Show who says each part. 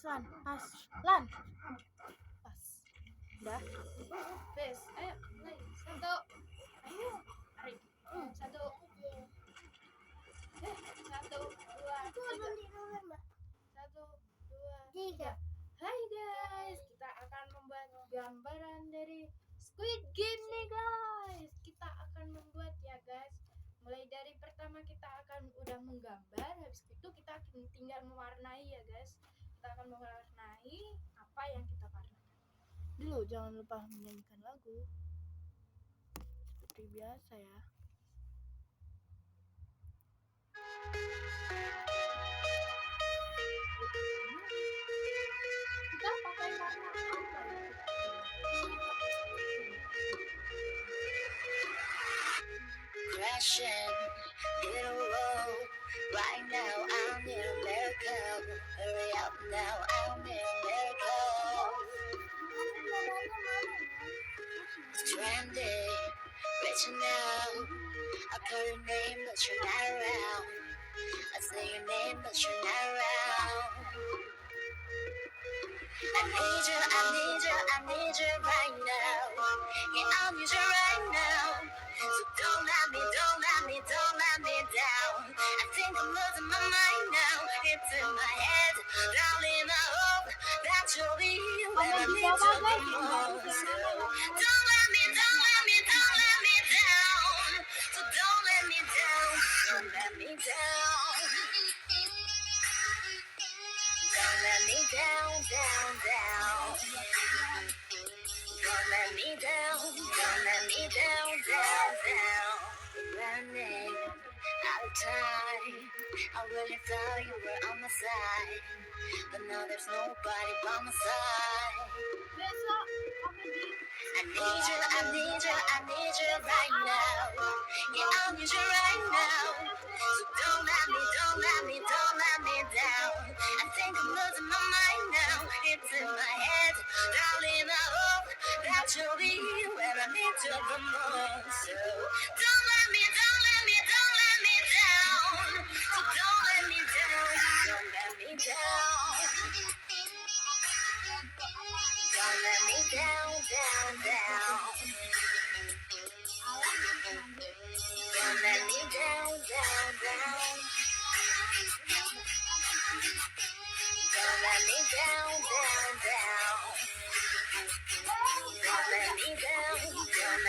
Speaker 1: Lan, pas, Lan, pas, udah,
Speaker 2: Bes, ayo, mulai. Satu, ayo, tarik. Satu, satu, dua, tiga. Satu, dua, tiga. Hai guys, kita akan membuat gambaran dari Squid Game nih guys. Kita akan membuat ya guys. Mulai dari pertama kita akan udah menggambar, habis itu kita tinggal mewarnai ya guys. Kita akan mewarnai apa yang kita warnakan.
Speaker 1: dulu jangan lupa menyanyikan lagu seperti biasa ya.
Speaker 2: Kita pakai warna apa ya?
Speaker 3: Crashing in a row. Right now I need a miracle. Hurry up now, I need a miracle. Stranded, reaching out. I call your name, but you're not around. I say your name, but you're not around. I need you, I need you, I need you right now. Yeah, I need you right now. So don't let me, don't let me, don't let me down. I think I'm losing my mind now. It's in my head, darling. I hope that you'll be when I need you the most. So don't let me, don't let me, don't let me down. So don't let me down, don't let me down. Don't let me down, down, down. Don't let me down, don't let me down, down, down. Running out of time. I really thought you were on my side, but now there's nobody by my side. I need you, I need you, I need you right now. Yeah, I need you right now. So don't let me, don't let me, don't let me down. I think I'm losing my mind now. It's in my head, darling. I hope that you'll be when I need you the most. So don't